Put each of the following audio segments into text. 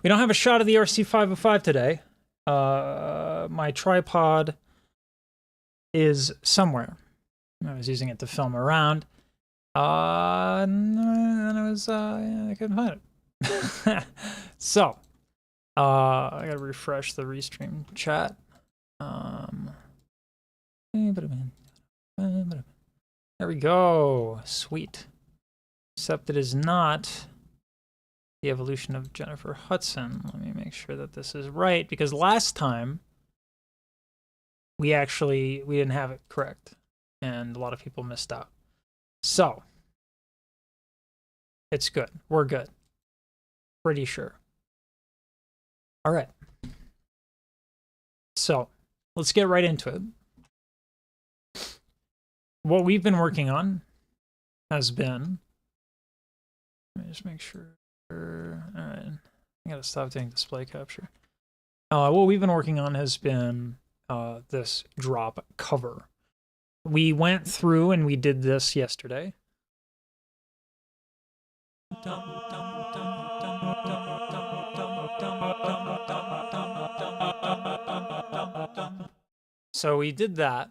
We don't have a shot of the RC505 today. My tripod is somewhere. I was using it to film around. And then I couldn't find it. So, I gotta refresh the restream chat. There we go. Sweet. Except it is not the evolution of Jennifer Hudson. Let me make sure that this is right, because last time we didn't have it correct, and a lot of people missed out. So it's good. We're good. Pretty sure. All right. So let's get right into it. What we've been working on has been, let me just make sure. All right, I gotta stop doing display capture. What we've been working on has been this drop cover. We went through and we did this yesterday. So we did that.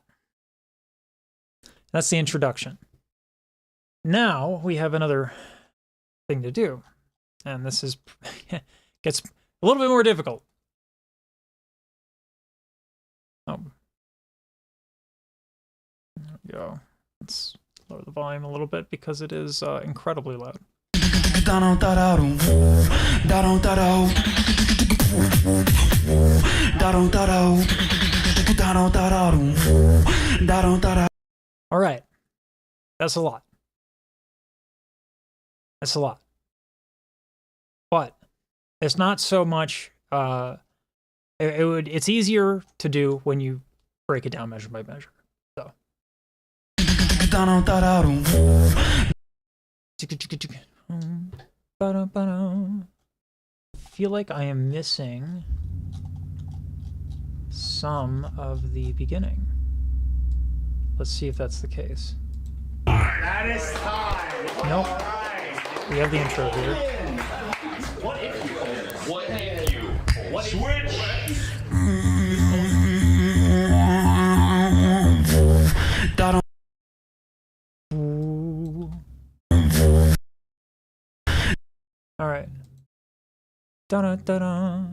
That's the introduction. Now we have another thing to do. And this is gets a little bit more difficult. Oh. There we go. Let's lower the volume a little bit because it is incredibly loud. All right. That's a lot. That's a lot. But it's not so much, it's easier to do when you break it down measure by measure. So. I feel like I am missing some of the beginning. Let's see if that's the case. That is time. Nope. Right. We have the intro here. What if you? What if you? What switch? All right. Da da da.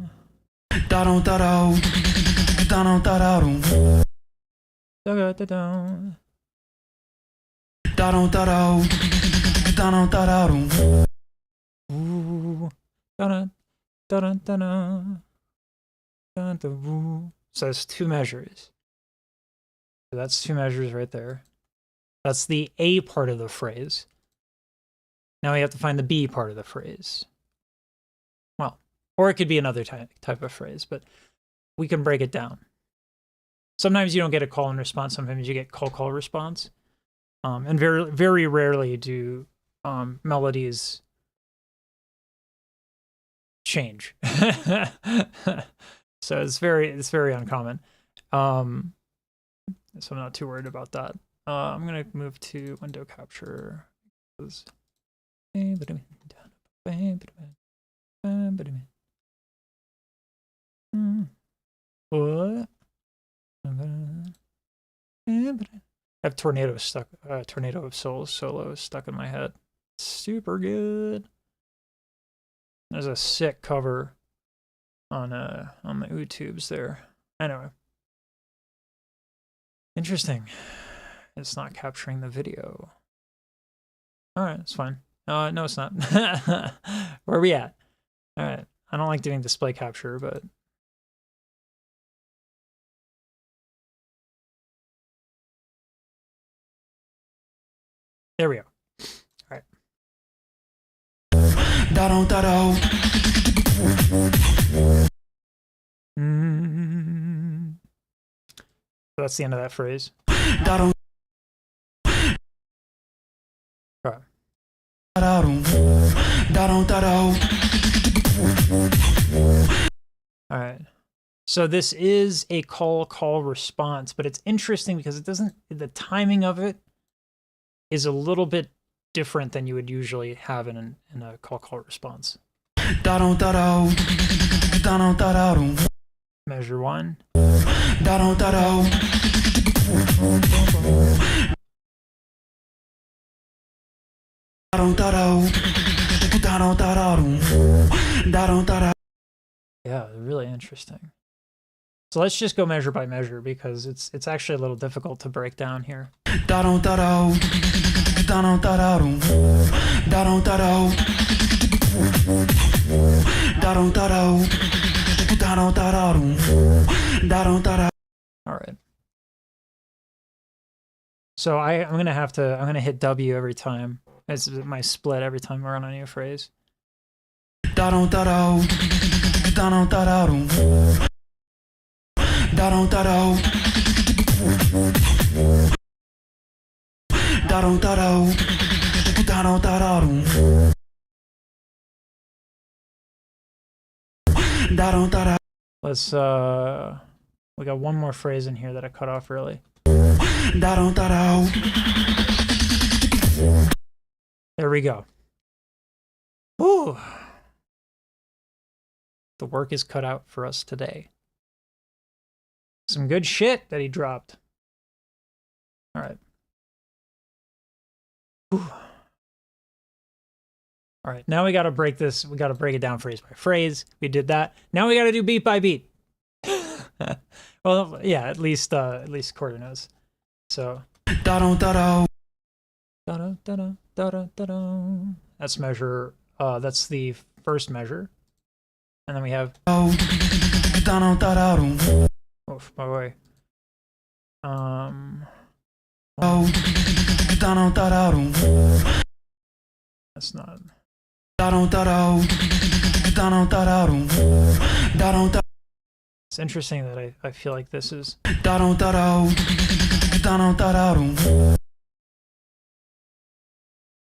So that's two measures. So that's two measures right there. That's the A part of the phrase. Now we have to find the B part of the phrase. Well, or it could be another type of phrase, but we can break it down. Sometimes you don't get a call and response. Sometimes you get call response. And very, very rarely do melodies change. So it's very uncommon. So I'm not too worried about that. I'm gonna move to window capture. What? I have Tornado of Souls solo stuck in my head. Super good. There's a sick cover on the YouTubes there. Anyway. Interesting. It's not capturing the video. Alright, it's fine. No, it's not. Where are we at? Alright. I don't like doing display capture, but there we go. All right. So that's the end of that phrase. All right. All right. So this is a call response, but it's interesting because it doesn't, the timing of it is a little bit different than you would usually have in a call response. Measure 1. Yeah, really interesting. So let's just go measure by measure because it's actually a little difficult to break down here. All right. So I'm gonna hit W every time. It's my split every time we're on a new phrase. Let's we got one more phrase in here that I cut off early. There we go. Ooh. The work is cut out for us today. Some good shit that he dropped. All right. Whew. All right, now we got to break this. We got to break it down phrase by phrase. We did that. Now we got to do beat by beat. Well, yeah, at least quarter knows. So. That's measure. That's the first measure, and then we have. Oof, my way. That's not. It's interesting that I feel like this is.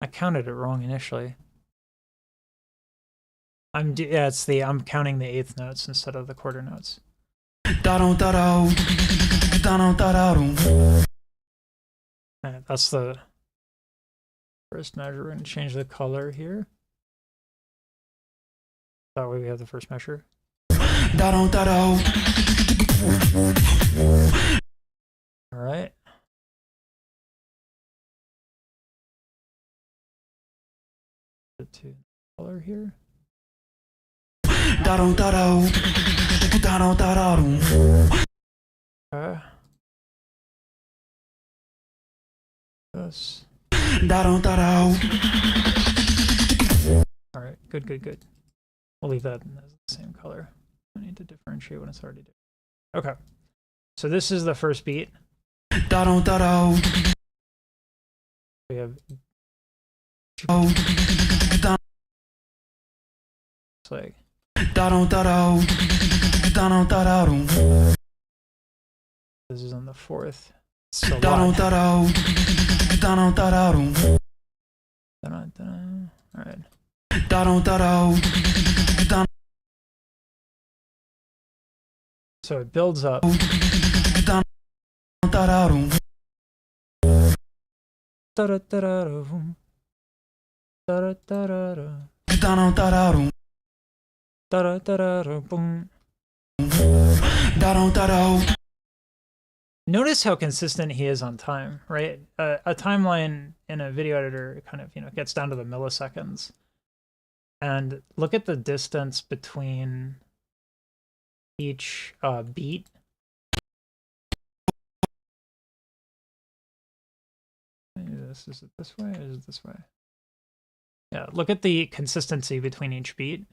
I counted it wrong initially. I'm counting the eighth notes instead of the quarter notes. That's the first measure. We're going to change the color here. That way we have the first measure. All right. To color here. This. All right, good. We'll leave that as the same color. I need to differentiate when it's already different. Okay, so this is the first beat. We have. It's like. This is on the fourth. So all right. So it builds up. Notice how consistent he is on time, right? A timeline in a video editor kind of, gets down to the milliseconds. And look at the distance between each beat. Is it this way or is it this way? Yeah, look at the consistency between each beat.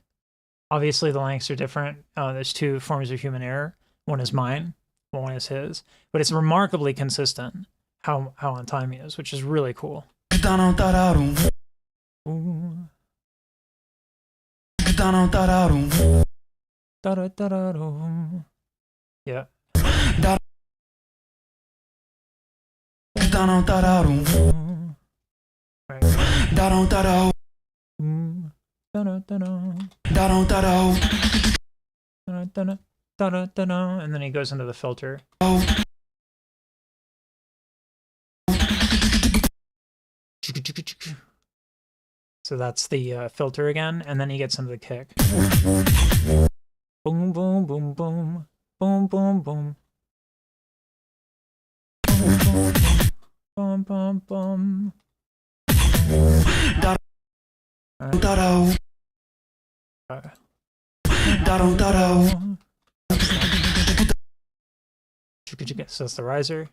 Obviously, the lengths are different. There's two forms of human error. One is mine, one is his. But it's remarkably consistent how on time he is, which is really cool. Ooh. Yeah. And then he goes into the filter. So that's the filter again, and then he gets into the kick. Boom, boom, boom, boom. Boom, boom, boom. Boom, boom, boom. So that's the riser.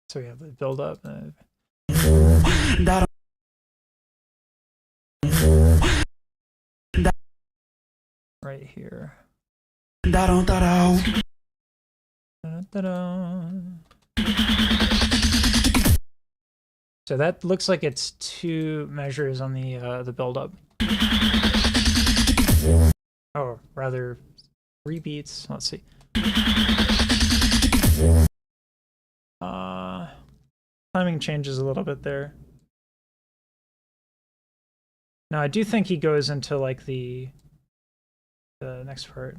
So we have the build up. Right here. So that looks like it's 2 measures on the build up. Oh, rather 3 beats. Let's see. Timing changes a little bit there. Now I do think he goes into like the next part.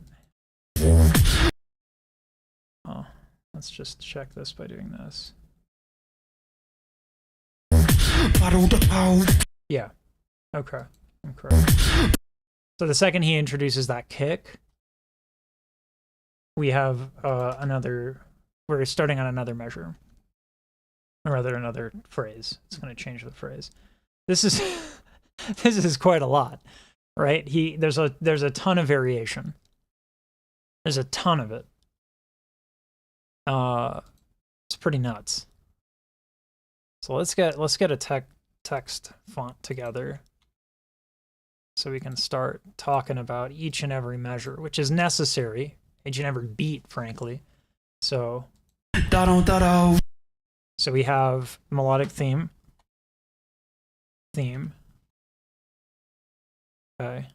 Oh, let's just check this by doing this. Yeah. Okay. So the second he introduces that kick, we have we're starting on another measure. Or rather another phrase. It's going to change the phrase. This is this is quite a lot, right? There's a ton of variation. There's a ton of it. It's pretty nuts. So let's get a text font together so we can start talking about each and every measure, which is necessary, each and every beat, frankly. So we have melodic theme. Okay.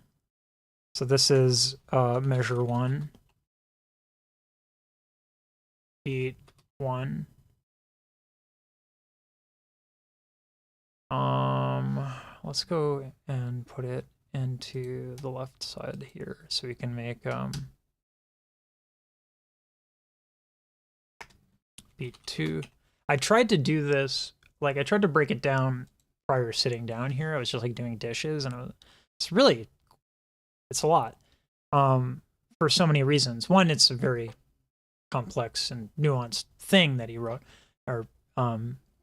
So this is measure 1. Beat 1. Let's go and put it into the left side here so we can make beat 2. I tried to do this, like I tried to break it down prior to sitting down here. I was just like doing dishes, and it's a lot for so many reasons. One, it's a very complex and nuanced thing that he wrote or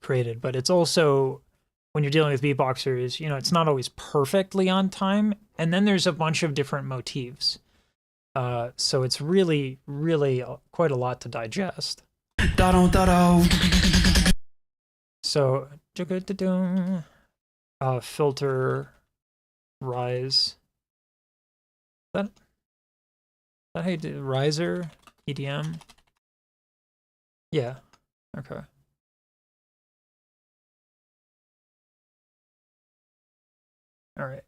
created, but it's also, when you're dealing with beatboxers, you know, it's not always perfectly on time, and then there's a bunch of different motifs. So it's really, really quite a lot to digest. So, filter, rise. That how you do riser, EDM? Yeah. Okay. All right.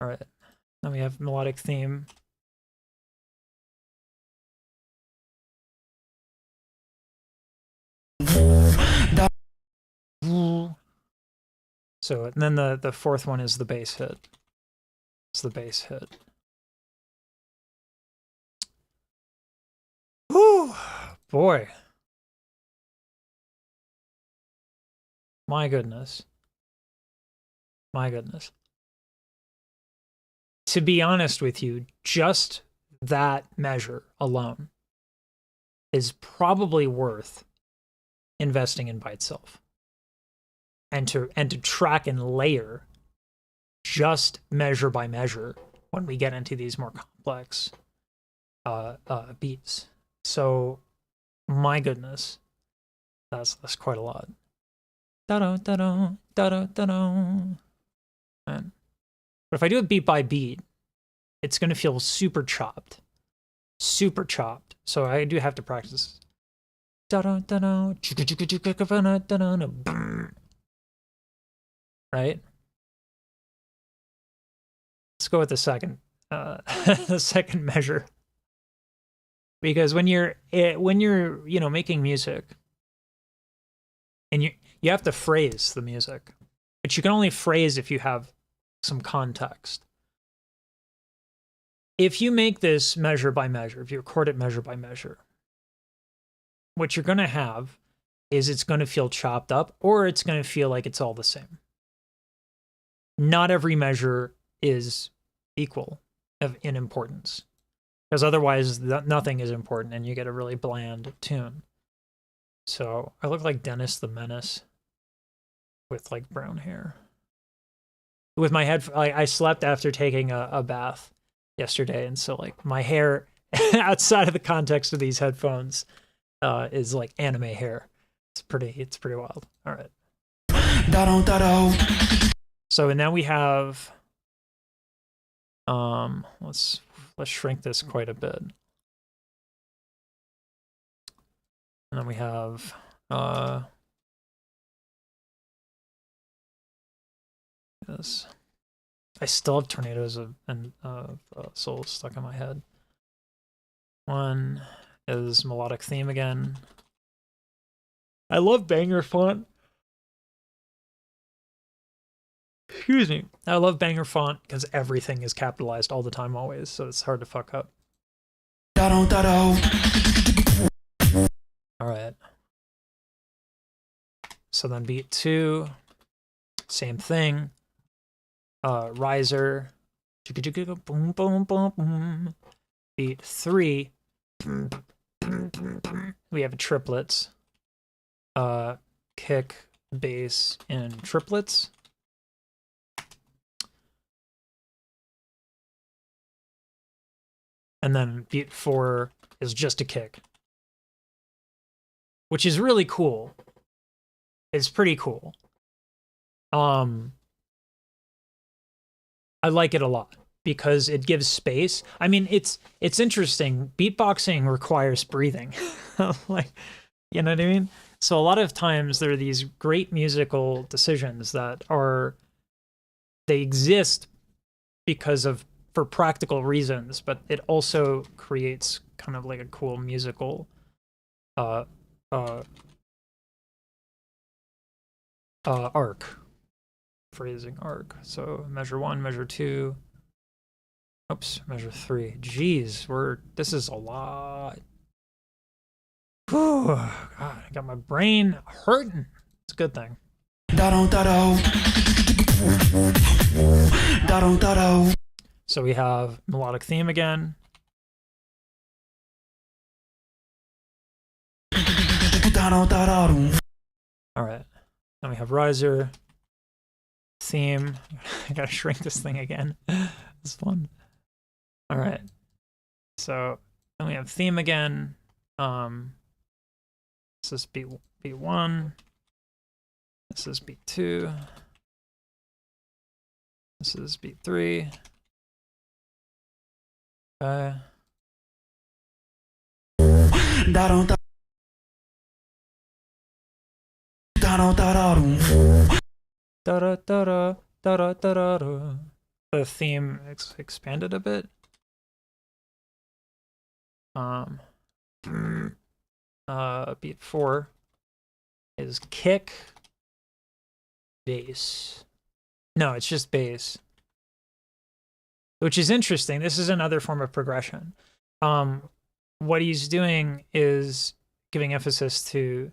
All right. Then we have melodic theme. So, and then the fourth one is the bass hit. It's the bass hit. Whew, boy. My goodness. My goodness. To be honest with you, just that measure alone is probably worth investing in by itself. And to track and layer just measure by measure when we get into these more complex beats. So, my goodness, that's quite a lot. Man. But if I do it beat by beat, it's going to feel super chopped. Super chopped. So I do have to practice. Right? Let's go with the second the second measure. Because when you're making music, And you have to phrase the music, but you can only phrase if you have some context. If you make this measure by measure, if you record it measure by measure, what you're going to have is it's going to feel chopped up, or it's going to feel like it's all the same. Not every measure is equal in importance, because otherwise nothing is important and you get a really bland tune. So I look like Dennis the Menace with like brown hair. With my head, I slept after taking a bath yesterday, and so like my hair outside of the context of these headphones is like anime hair. It's pretty wild. All right. So and now we have let's shrink this quite a bit. And then we have this. I still have tornadoes and souls stuck in my head. One is melodic theme again. I love banger font. Excuse me. I love banger font because everything is capitalized all the time, always, so it's hard to fuck up. All right. So then beat 2, same thing. Riser. Boom, boom, boom, boom. Beat 3. We have triplets. Kick, bass, and triplets. And then beat 4 is just a kick, which is really cool. It's pretty cool. I like it a lot because it gives space. I mean, it's interesting. Beatboxing requires breathing. Like, you know what I mean? So a lot of times there are these great musical decisions that they exist for practical reasons, but it also creates kind of like a cool musical arc. Phrasing arc. So measure 1, measure 2. Oops, measure 3. Jeez, this is a lot. Whew, God, I got my brain hurting. It's a good thing. So we have melodic theme again. All right. Then we have riser. Theme. I gotta shrink this thing again. It's fun. All right. So then we have theme again. This is B1. This is B2. This is B3. Okay. The theme expanded a bit. Beat 4 is kick, bass. No, it's just bass, which is interesting. This is another form of progression. What he's doing is giving emphasis to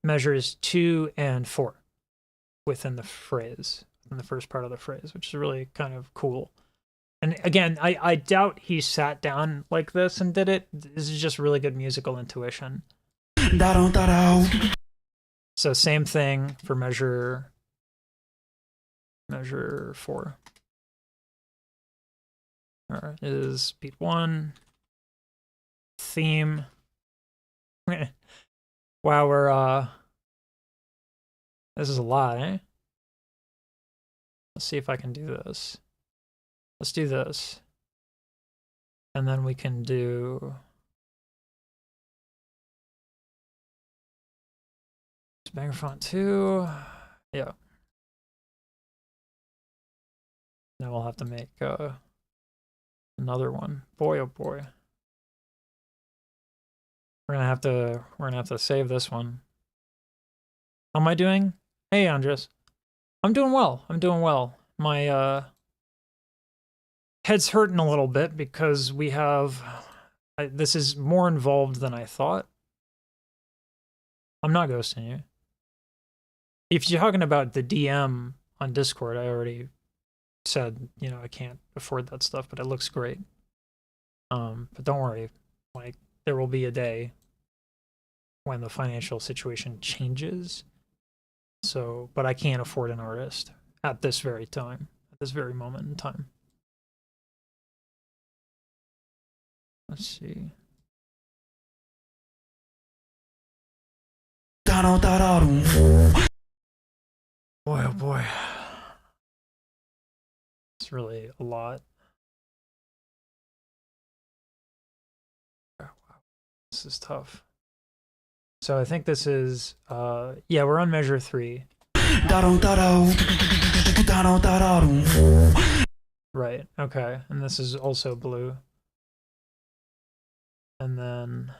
measures 2 and 4 within the phrase, in the first part of the phrase, which is really kind of cool. And again, I doubt he sat down like this and did it. This is just really good musical intuition. So same thing for measure 4. All right, is beat 1. Theme. Wow, this is a lot, eh? Let's see if I can do this. Let's do this. And then we can do banger font 2. Yeah. Now we'll have to make another one. Boy, oh boy. We're gonna have to save this one. How am I doing? Hey, Andres. I'm doing well. I'm doing well. My head's hurting a little bit because we have... this is more involved than I thought. I'm not ghosting you. If you're talking about the DM on Discord, I already said, you know, I can't afford that stuff, but it looks great. But don't worry, like, there will be a day when the financial situation changes. So, but I can't afford an artist at this very time, at this very moment in time. Let's see. Boy, oh boy. It's really a lot. Oh, wow. This is tough. So I think this is, yeah, we're on measure 3. Right, okay. And this is also blue. And then...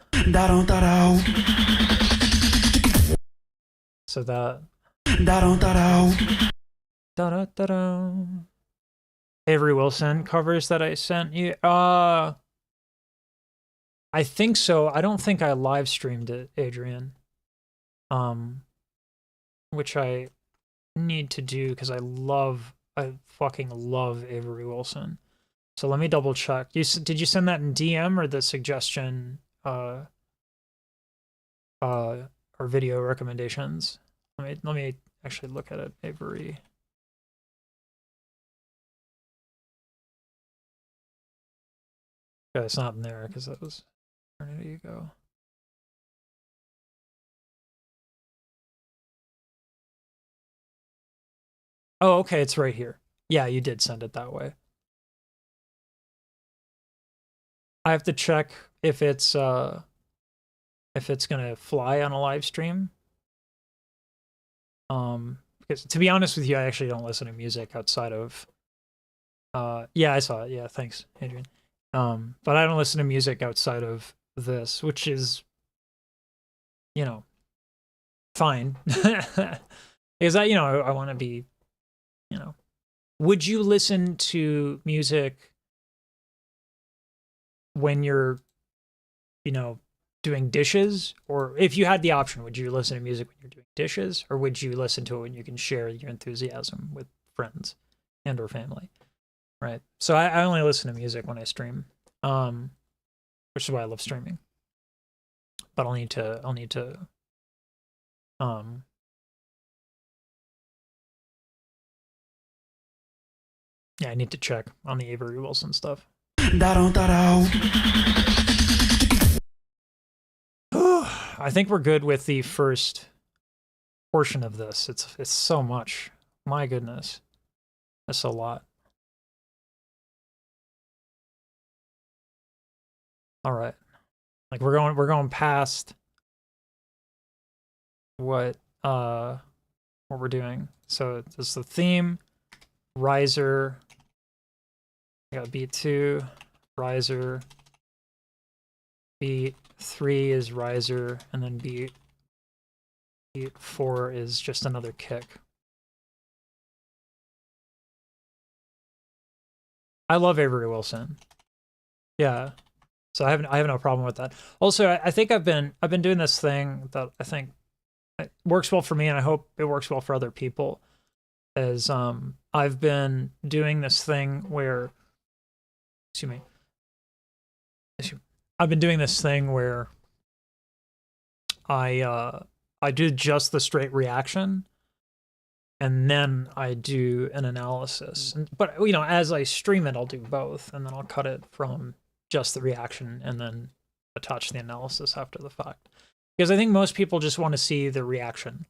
so that... Avery Wilson covers that I sent you. I think so. I don't think I live streamed it, Adrian. Which I need to do because I fucking love Avery Wilson. So let me double check. Did you send that in DM or the suggestion or video recommendations? Let me actually look at it, Avery. Okay, it's not in there because that was eternity ago. Oh, okay, it's right here. Yeah, you did send it that way. I have to check if it's gonna fly on a live stream. Because to be honest with you, I actually don't listen to music outside of yeah, I saw it. Yeah, thanks, Adrian. But I don't listen to music outside of this, which is, you know, fine. Because I want to be, you know, would you listen to music when you're, you know, doing dishes? Or if you had the option, would you listen to music when you're doing dishes? Or would you listen to it when you can share your enthusiasm with friends and or family? Right. So I only listen to music when I stream, which is why I love streaming. But I'll need to yeah, I need to check on the Avery Wilson stuff. I think we're good with the first portion of this. It's so much. My goodness. That's a lot. All right. Like we're going past what we're doing. So it's the theme, riser. I got beat 2, riser. Beat 3 is riser, and then beat 4 is just another kick. I love Avery Wilson. Yeah. So I have no problem with that. Also, I think I've been doing this thing that I think it works well for me, and I hope it works well for other people. Is I've been doing this thing where, excuse me, I've been doing this thing where I do just the straight reaction, and then I do an analysis. But you know, as I stream it, I'll do both, and then I'll cut it from just the reaction and then attach the analysis after the fact. Because I think most people just want to see the reaction.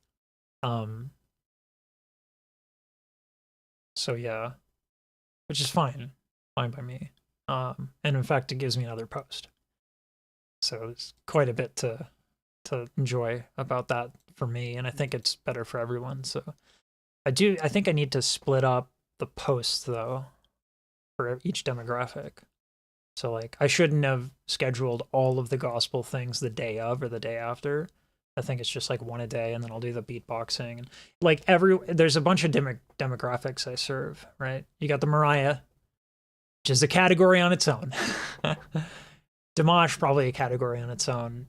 So yeah, which is fine by me. And in fact, it gives me another post. So it's quite a bit to enjoy about that for me, and I think it's better for everyone. So I think I need to split up the posts though for each demographic. So like I shouldn't have scheduled all of the gospel things the day of or the day after. I think it's just like one a day, and then I'll do the beatboxing. And like there's a bunch of demographics I serve, right? You got the Mariah, which is a category on its own. Dimash, probably a category on its own.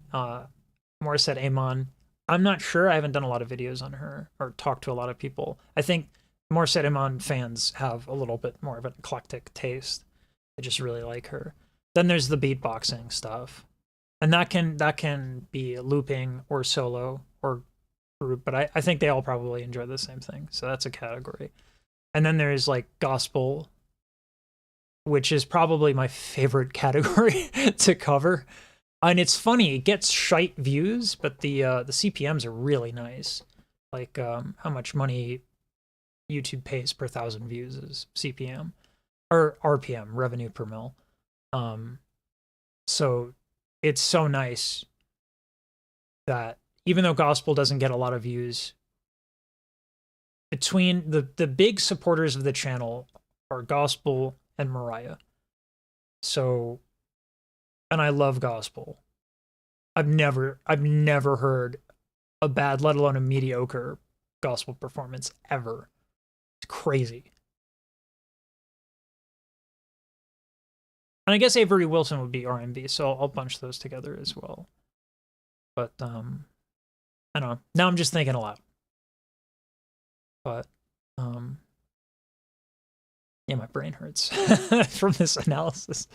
Morissette Amon, I'm not sure. I haven't done a lot of videos on her or talked to a lot of people. I think Morissette Amon fans have a little bit more of an eclectic taste. I just really like her. Then there's the beatboxing stuff. And that can be looping or solo or group, but I think they all probably enjoy the same thing. So that's a category. And then there's like gospel, which is probably my favorite category to cover. And it's funny, it gets shite views, but the CPMs are really nice. Like how much money YouTube pays per 1,000 views is CPM or RPM, revenue per mil. So it's so nice that even though gospel doesn't get a lot of views, between the big supporters of the channel are gospel and Mariah. So, and I love gospel. I've never heard a bad, let alone a mediocre gospel performance ever. It's crazy. And I guess Avery Wilson would be R&B, so I'll bunch those together as well. But I don't know. Now I'm just thinking aloud. But yeah, my brain hurts from this analysis.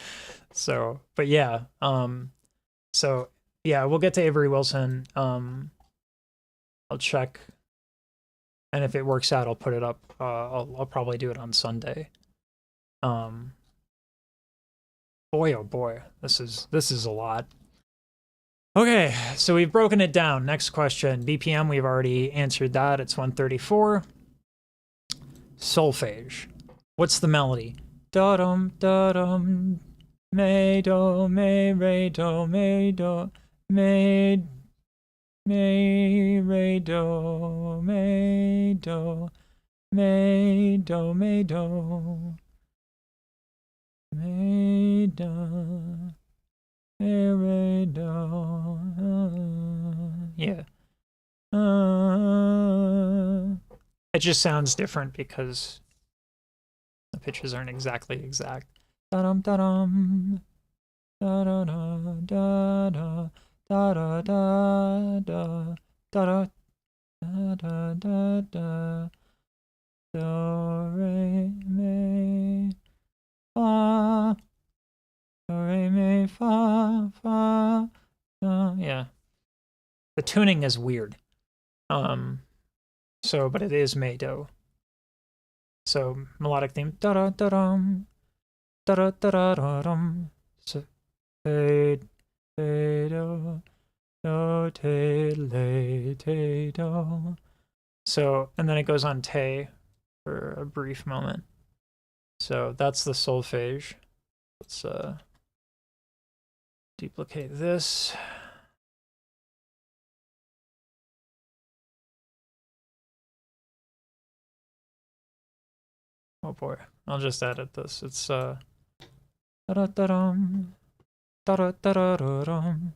So, but yeah, so yeah, we'll get to Avery Wilson. I'll check, and if it works out, I'll put it up. I'll probably do it on Sunday. Boy, oh boy, this is a lot. Okay, so we've broken it down. Next question, BPM, we've already answered that. It's 134. Solfege. What's the melody? Da-dum, da-dum, me, do, me, re, do, me, do, me, re, do, me, do, me, do, me, do. Me, do, me, re, do, yeah. It just sounds different because the pitches aren't exactly exact. Da-dum, da-dum, da-da-da, da-da, da-da, da-da, da-da, da-da, da-da, do, re, mi, fa, do, re, mi, fa, fa, yeah. The tuning is weird. So, but it is me-do. So, melodic theme, da-da-da-dum, da-da-da-da-dum, so, te, do, do, te, le, te, do. So, and then it goes on te for a brief moment. So that's the solfege. Let's duplicate this. Oh boy, I'll just edit this. It's da-da-da-dum, da-da-da-da-dum.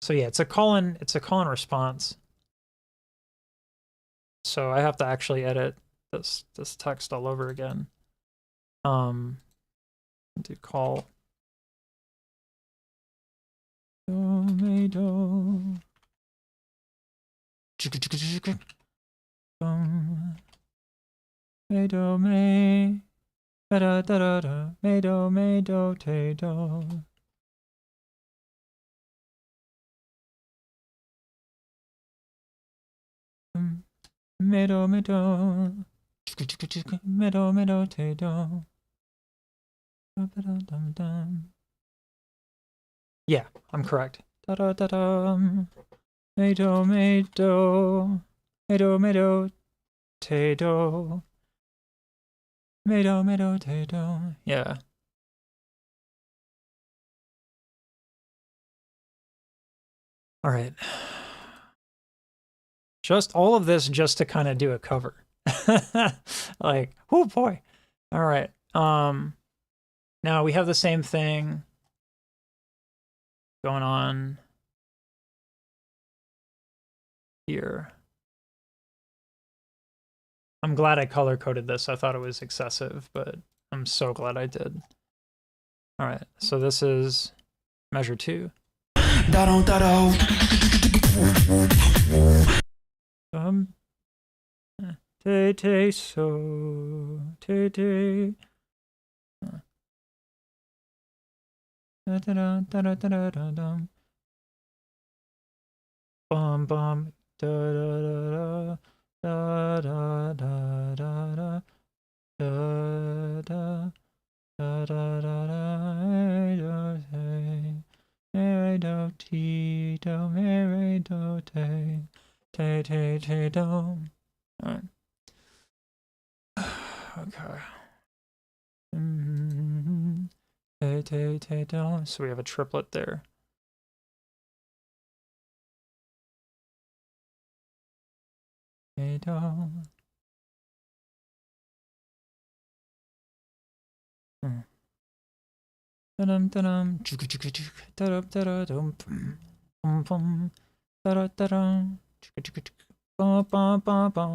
So yeah, it's a call and response. So I have to actually edit this text all over again. Do call do me do me do me da da da da me do te do. Me do me do me do te do. Yeah, I'm correct. Da da da da. Me do me do te do. Me do te do. Yeah. All right. Just all of this just to kind of do a cover. Like, oh boy. All right. Now we have the same thing. going on here. I'm glad I color coded this. I thought it was excessive, but I'm so glad I did. All right, so this is measure 2. Te te so te te. Da da da da da da da dum. Bum bum da da da da da da da da da da da da da do do ti do me do te te te te do. All right. Okay. Te te te do. So we have a triplet there. Te do. Da-dum da-dum. Da-dum da-dum. Bum bum. Da-da da-dum. Ba ba ba ba.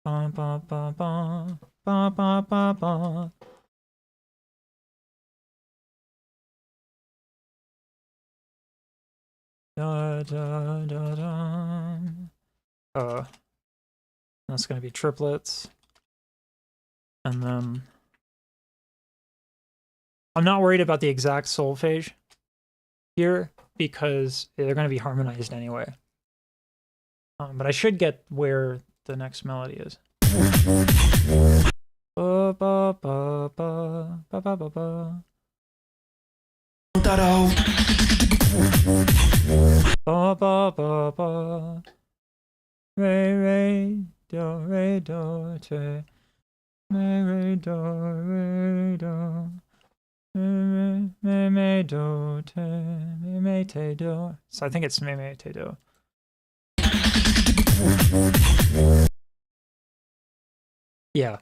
Ba ba ba ba. Ba ba ba ba. Da da da da. That's gonna be triplets. And then I'm not worried about the exact solfege here because they're going to be harmonized anyway. But I should get where the next melody is. Ba ba ba ba ba ba ba ba. Ba ba ba ba. Re do te. Me do. Me do te me te do. So I think it's me te do. Yeah,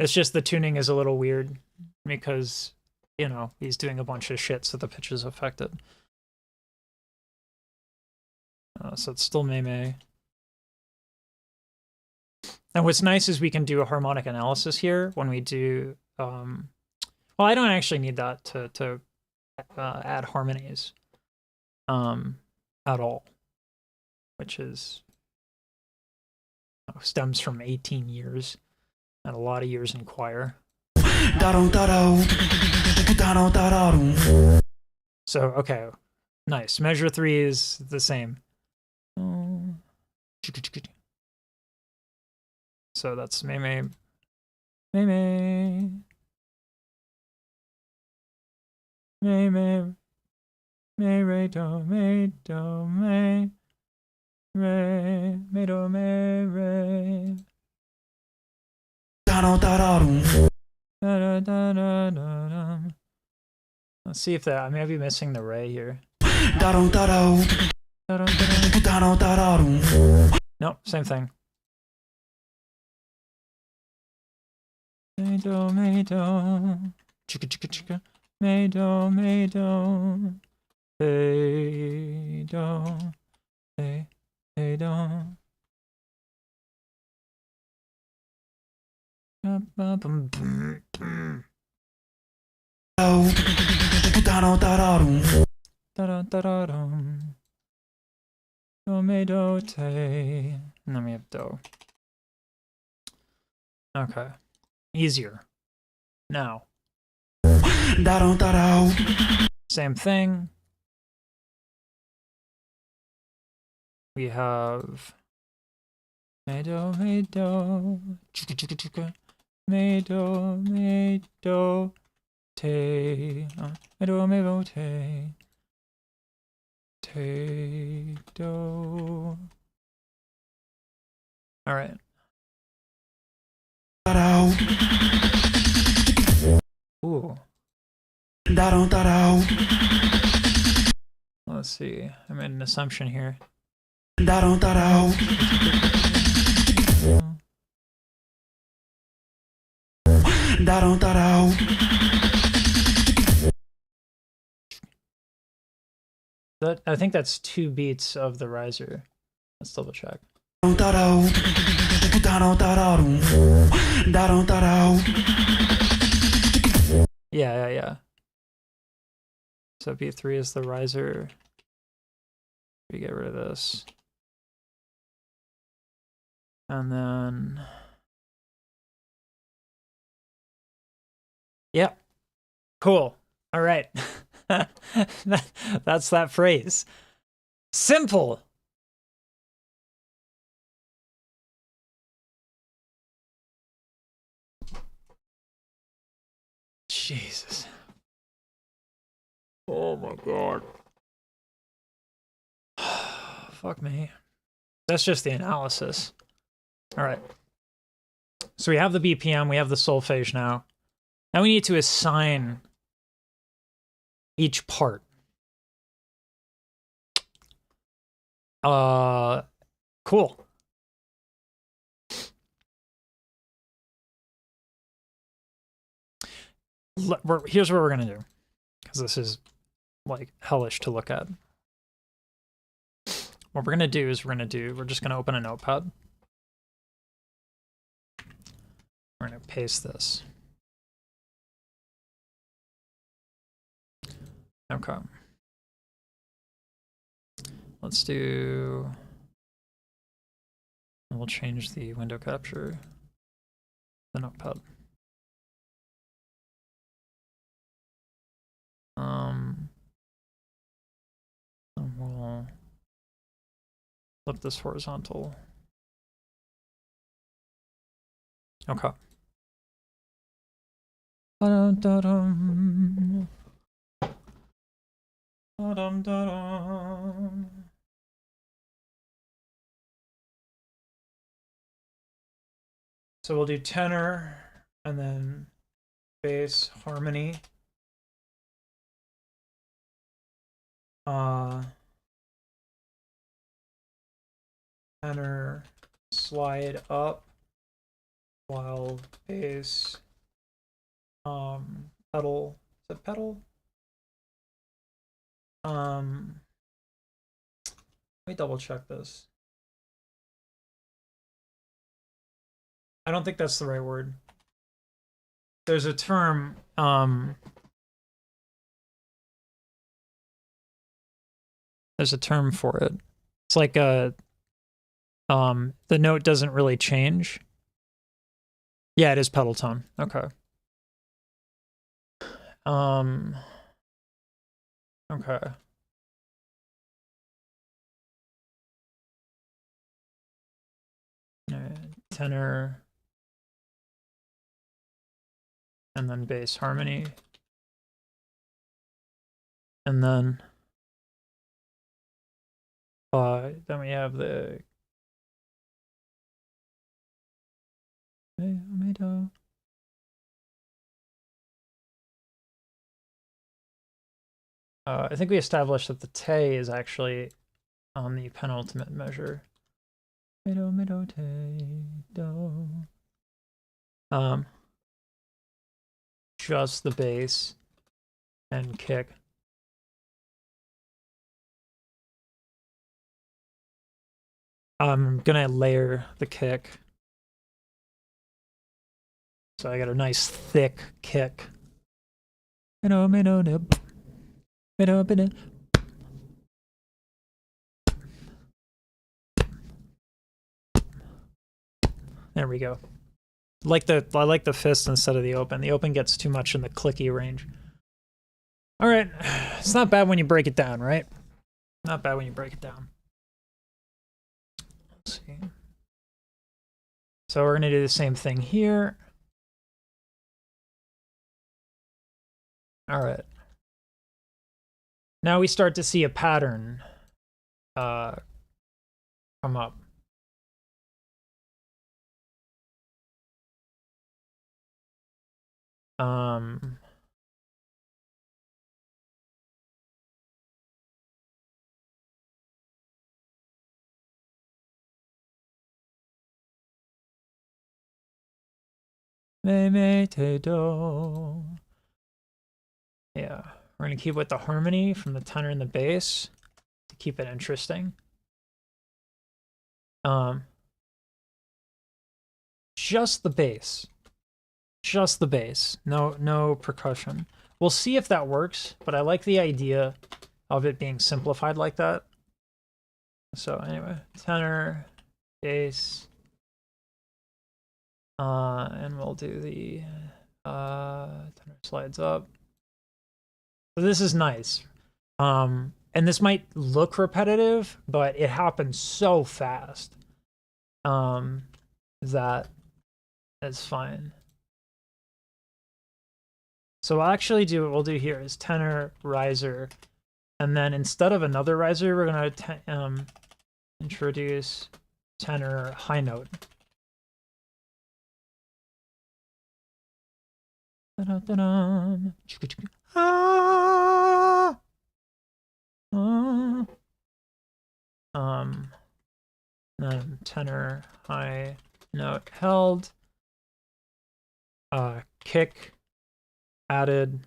it's just the tuning is a little weird because you know he's doing a bunch of shit, so the pitch is affected. So it's still me. And what's nice is we can do a harmonic analysis here when we do. Well, I don't actually need that to add harmonies at all, which is stems from 18 years and a lot of years in choir. So, okay, nice. Measure 3 is the same. So that's me. Me, re, do, me, re, do, me, re. Let's see if that, I may be missing the re here. Nope, same thing. Me, do. Chicka, chicka, chicka. Me, do. Te, do. Te, do. Do, me, do, te. And then we have do. Okay. Easier. Now. Same thing. We have me do, chicka chicka chicka, me do, te, me do, te, do. All right. Ooh. Let's see. I made an assumption here. I think that's 2 beats of the riser. Let's double check. Yeah. So beat 3 is the riser. We get rid of this. And then, yeah, cool. All right. That's that phrase. Simple. Jesus. Oh my God. Fuck me. That's just the analysis. All right. So we have the BPM, we have the solfege now. Now we need to assign each part. Cool. Here's what we're gonna do, because this is like hellish to look at. What we're gonna do is we're just gonna open a notepad. We're gonna paste this. Okay. Let's do, and we'll change the window capture, the notepad. And we'll flip this horizontal. Okay. Ba-dum-da-dum. Ba-dum-da-dum. So we'll do tenor and then bass, harmony. Tenor, slide up while bass, pedal, is it pedal? Let me double check this. I don't think that's the right word. There's a term, there's a term for it. It's like a, the note doesn't really change. Yeah, it is pedal tone. Okay. Okay. Tenor. And then bass harmony. And then we have the I think we established that the te is actually on the penultimate measure. Just the bass and kick. I'm gonna layer the kick. So I got a nice thick kick. There we go. I like the fist instead of the open. The open gets too much in the clicky range. All right, it's not bad when you break it down, right? Not bad when you break it down. Let's see. So we're gonna do the same thing here. All right. Now we start to see a pattern come up. Me me te do. Yeah, we're gonna keep with the harmony from the tenor and the bass. keep it interesting. Just the bass. Just the bass. No percussion. We'll see if that works, but I like the idea of it being simplified like that. So anyway, tenor, bass, and we'll do the tenor slides up. So this is nice. And this might look repetitive, but it happens so fast that it's fine. So we'll actually do what we'll do here is tenor, riser, and then instead of another riser, we're gonna introduce tenor high note. Then tenor high note held, kick added,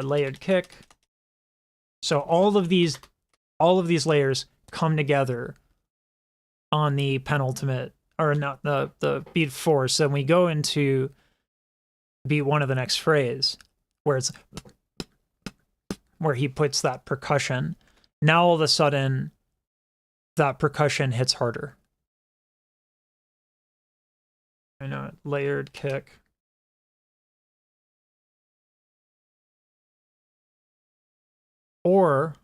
layered kick. So all of these layers come together on the penultimate, or not the beat 4. So when we go into beat 1 of the next phrase, where he puts that percussion, now all of a sudden that percussion hits harder. I know, layered kick. Or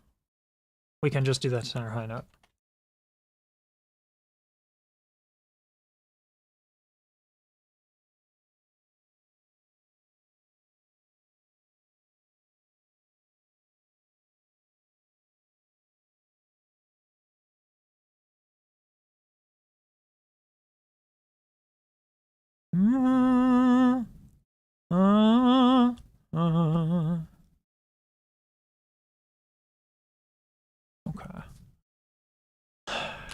we can just do that tenor high note. Okay.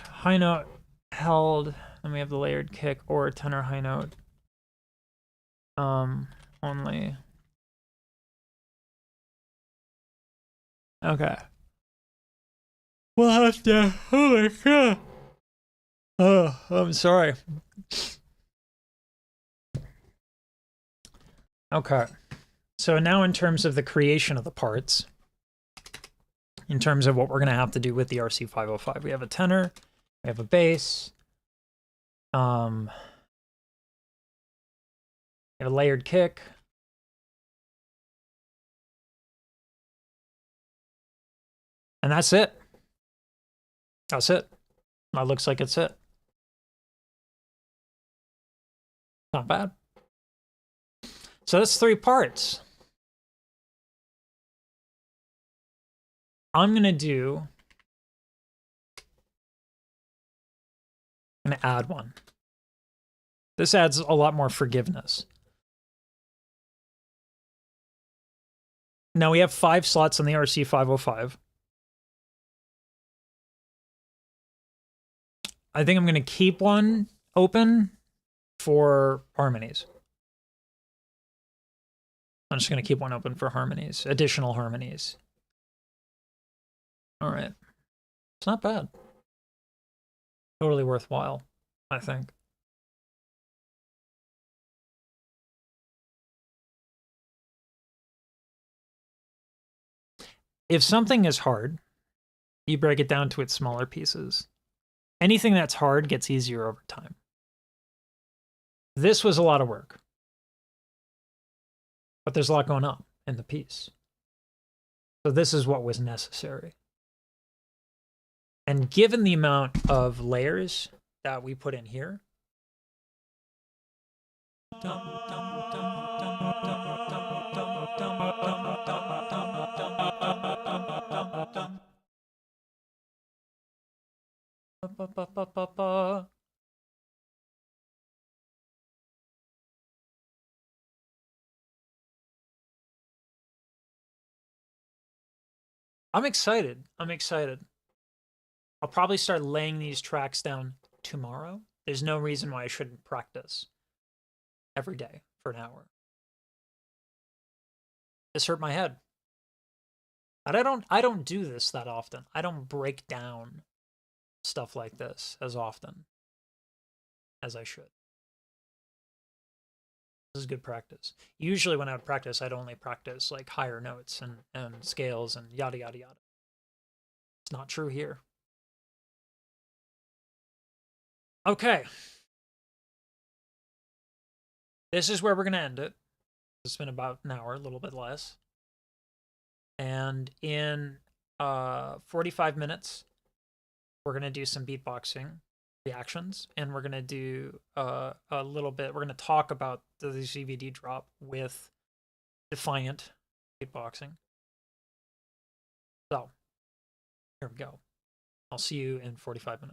High note held, and we have the layered kick or tenor high note. Only. Okay. We'll have to. Oh my god. Oh, I'm sorry. Okay. So now in terms of the creation of the parts, in terms of what we're going to have to do with the RC505, we have a tenor, we have a bass, we have a layered kick, and that's it. That's it. That looks like it's it. Not bad. So that's 3 parts. I'm gonna add one. This adds a lot more forgiveness. Now we have 5 slots on the RC505. I think I'm gonna keep one open for harmonies. I'm just gonna keep one open for harmonies, additional harmonies. All right. It's not bad. Totally worthwhile, I think. If something is hard, you break it down to its smaller pieces. Anything that's hard gets easier over time. This was a lot of work, but there's a lot going on in the piece. So this is what was necessary. And given the amount of layers that we put in here, I'm excited. I'm excited. I'll probably start laying these tracks down tomorrow. There's no reason why I shouldn't practice every day for an hour. This hurt my head. And I don't do this that often. I don't break down stuff like this as often as I should. This is good practice. Usually when I would practice, I'd only practice like higher notes and scales and yada yada yada. It's not true here. Okay. This is where we're going to end it. It's been about an hour, a little bit less. And in 45 minutes, we're going to do some beatboxing reactions, and we're going to do a little bit, we're going to talk about the ZVD drop with Defiant beatboxing. So, here we go. I'll see you in 45 minutes.